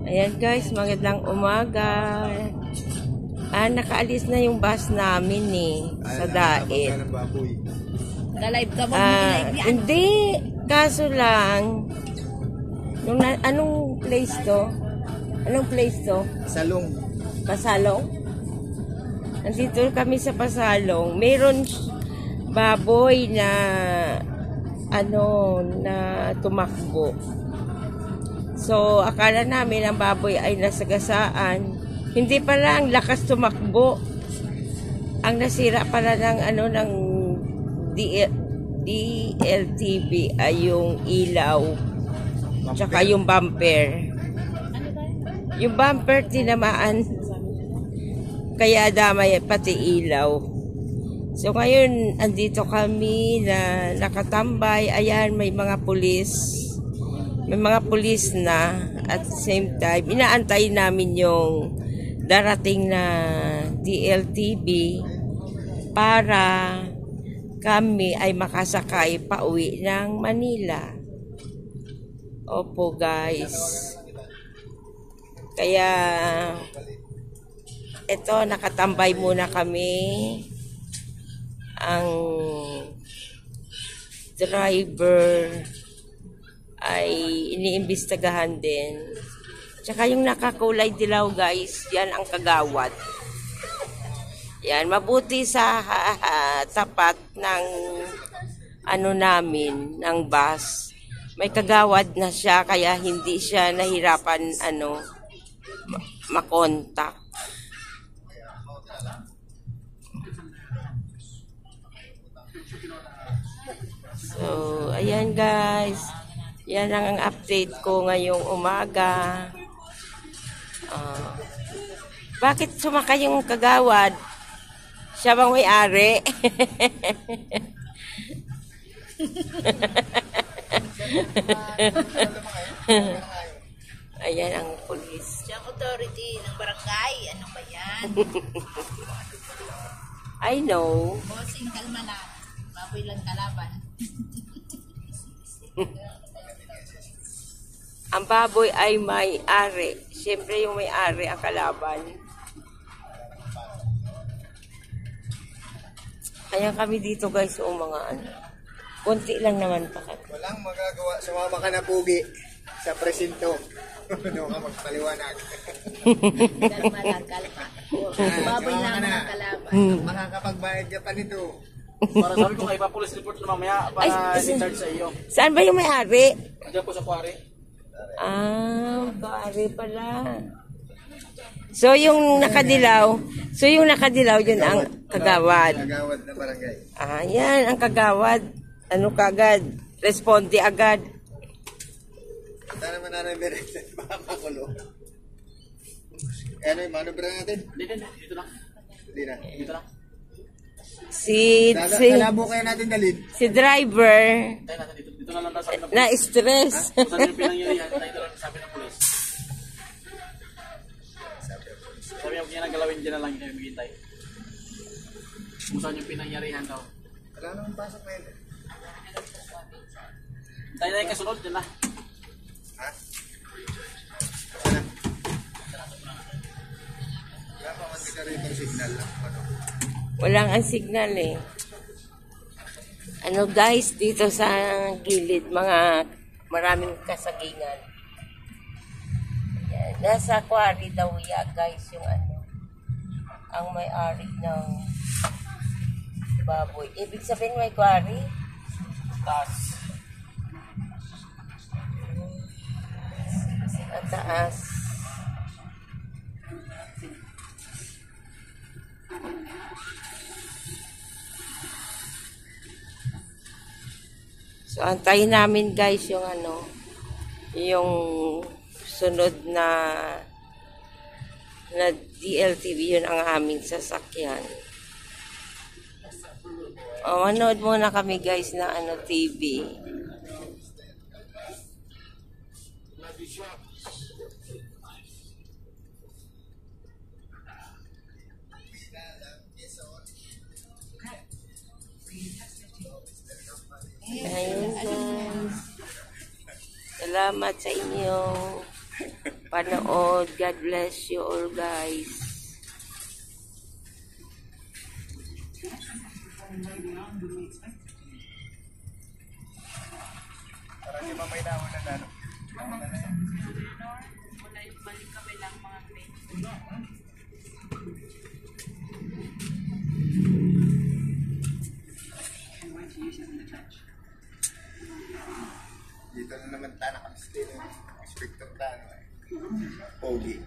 Ayan guys, magandang umaga. Nakaalis na yung bus namin sa Daet. Live ka mo, Hindi, kaso lang, anong place to? Anong place to? Salong. Pasalong? Nandito kami sa Pasalong. Meron baboy na na tumakbo. So, akala namin ang baboy ay nasagasaan. Hindi pala, ang lakas tumakbo. Ang nasira pala ng DLTV ay yung ilaw. Tsaka yung bumper. Yung bumper tinamaan. Kaya damay pati ilaw. So ngayon, andito kami na nakatambay. Ayan, may mga pulis. May mga pulis na. At the same time, inaantay namin yung darating na DLTV para kami ay makasakay pauwi ng Manila. Opo guys. Kaya ito, nakatambay muna kami. Ang driver ay iniimbestagahan din. Tsaka yung nakakulay dilaw guys, yan ang kagawad. Yan, mabuti sa tapat ng namin, ng bus. May kagawad na siya, kaya hindi siya nahirapan makontak. So, ayan guys. Yan ang update ko ngayong umaga. Bakit sumakay yung kagawad? Siya bang may-ari? Ayan ang pulis. Siya authority ng barangay. Ano ba yan? I know. Bossing, kalma lang. Baboy lang kalaban. Ang baboy ay may-ari. Siyempre yung may-ari ang kalaban. Kaya kami dito guys, mga konti lang naman pa kami. Walang magagawa. Sumama ka na pugi sa presinto. Ano ka magpaliwanag? Kalma lang, kalma. Baboy lang ang kalaban. Makakapagbayad ka pa nito. Para sabi ko kay police report na mamaya para i-charge sa iyo. Saan ba yung may-ari? Andiyan po sa quarry. Quarry pala. So yung nakadilaw, yun ang kagawad. Kagawad na barangay. Yan ang kagawad. Ano kagad? Responde agad. Ito naman na rin direkta. Baka makulo. Ano yung manubra natin? Dito na. Hindi na. Dito na. Kalabo kaya natin dalhin. Si driver Tayo natin dito. Dito na lang tayo sabi ng na stress. Saan yung pinangyarihan? Dito lang sabi ng police. Sabi yung kanya galawin dyan na lang yung maghintay. Kung saan yung pinangyarihan daw. Wala naman pasok na yun. Tayo na yung kasunod dyan na. Ha? Sana. Wala pa man kita rin yung signal lang. Walang ang signal Ano guys, dito sa gilid, maraming kasagingan. Yan. Nasa quarry daw guys, yung ang may-ari ng baboy. Ibig sabihin may quarry? Taas. At taas. So, antayin namin guys yung yung sunod na DLTV, yun ang aming sasakyan. Manood muna kami guys na TV. Ayun guys. Salamat sa inyo. panood. God bless you all, guys. Parang di mamay na una na. Dito na naman tayo nakapistay ng expector tayo. Pogi.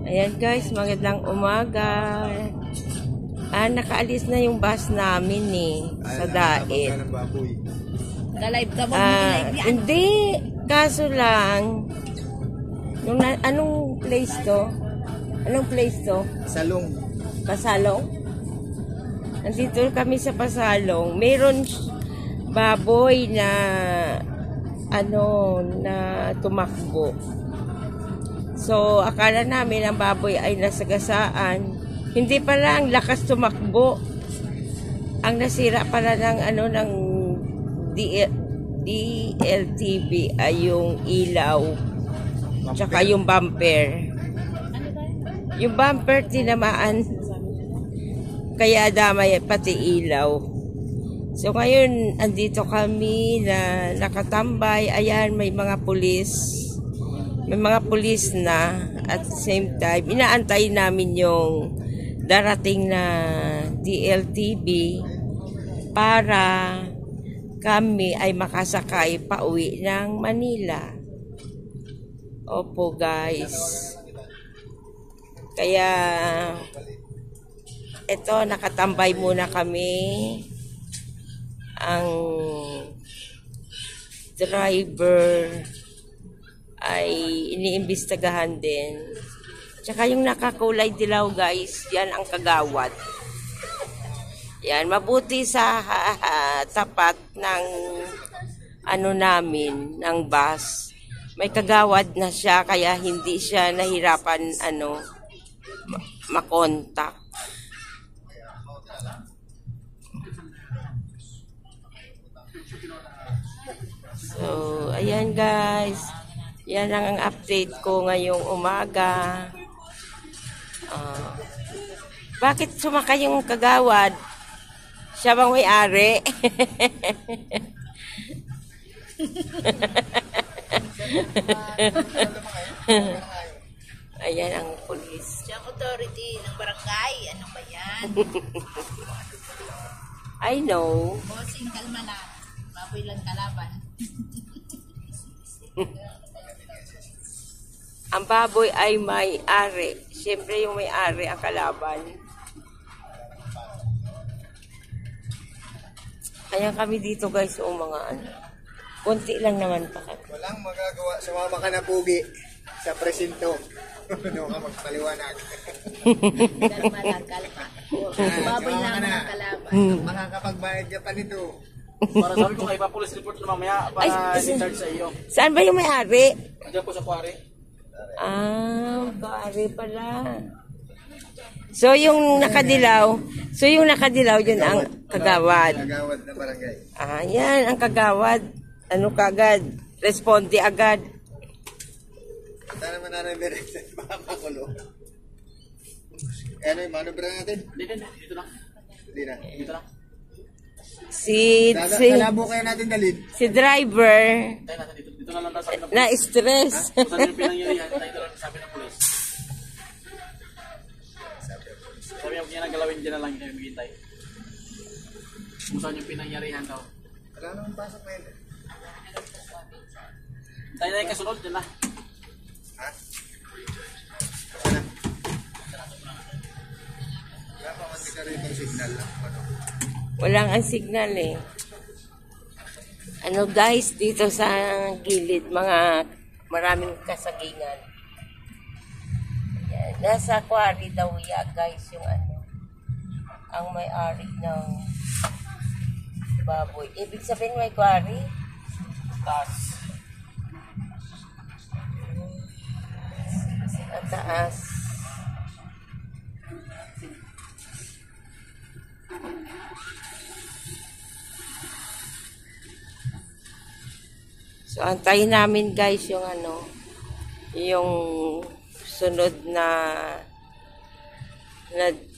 Ayan guys, magandang umaga. Nakaalis na yung bus namin sa Daet. Ka-live ka ba? Hindi. Kaso lang, anong place to? Anong place to? Salong. Pasalong? Nandito kami sa Pasalong. Meron baboy na na tumakbo. So, akala namin ang baboy ay nasagasaan. Hindi pala, ang lakas tumakbo. Ang nasira pala ng DLTV ay yung ilaw. Tsaka yung bumper. Yung bumper tinamaan. Kaya damay pati ilaw. So, ngayon, andito kami na nakatambay. Ayan, may mga pulis. May mga pulis na at the same time, inaantay namin yung darating na DLTV para kami ay makasakay pa uwi ng Manila. Opo guys. Kaya ito, nakatambay muna kami. Ang driver ay iniimbestagahan din. Tsaka yung nakakulay dilaw guys, yan ang kagawad. Yan, mabuti sa tapat ng namin, ng bus. May kagawad na siya, kaya hindi siya nahirapan makontak. So, ayan guys. Yan lang ang update ko ngayong umaga. Bakit sumakay yung kagawad? Siya bang may-ari? Ayan ang pulis. Siya ang authority ng barangay. Ano ba yan? I know. Bossing, kalma na. Baboy lang kalaban. Ang baboy ay may-ari. Siyempre yung may-ari ang kalaban. Ayan kami dito guys, mga konti lang naman pa kami. Walang magagawa. Sumama ka na Pogi sa presinto. Ano ka magpaliwanag? Kalma lang, kalma. Baboy lang ang kalaban. Makakapagbayad ka pa nito. Para sabi ko kay police report na mamaya para i-charge sa iyo. Saan ba yung may-ari? Andiyan po sa quarry. Kari pala. So yung nakadilaw, yun ang kagawad. Kagawad na barangay. Yan ang kagawad. Ano kagad? Responde agad. Saan naman na rin direkta? Baka makulo. Ano yung manubra natin? Dito lang. Hindi na. Dito lang. Kalabo kaya natin dalhin. Si driver Tayo natin dito. Dito na lang tayo sabi ng na-stress. Saan yung pinangyarihan? Tayo lang sabi ng police. Sabi yung niya nagalawin dyan na lang kayo maghintay. Kung saan yung pinangyarihan daw. Wala namang pasok na yun. Tayo na yung kasunod, dyan na. Ha? Wala. Wala pa kasi ka rin yung signal lang. Ano? Walang ang signal eh. Ano guys, dito sa gilid, mga maraming kasagingan. Yan. Nasa quarry daw yan guys, yung ano, ang may-ari ng baboy. Ibig sabihin may quarry? Taas. Sa taas. So, antayin namin guys yung ano, yung sunod na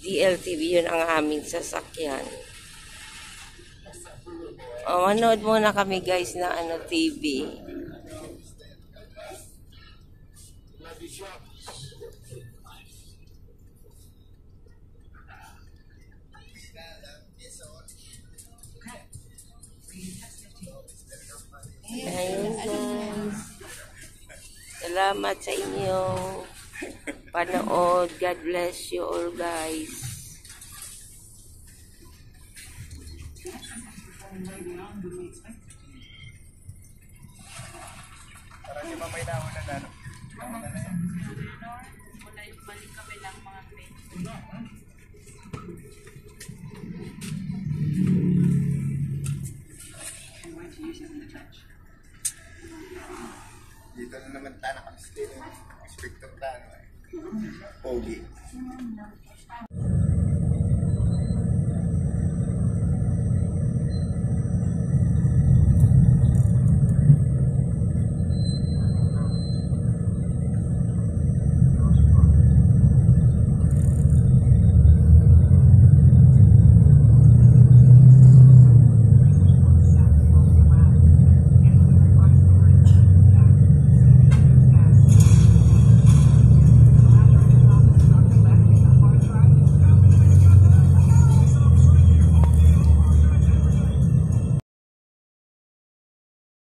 DLTV, yun ang aming sasakyan. O, manood muna kami guys na ano, TV. Ayun guys. Salamat sa inyong panood. God bless you all guys. Parang si Mamay na ako na ano. Balik kami ng mga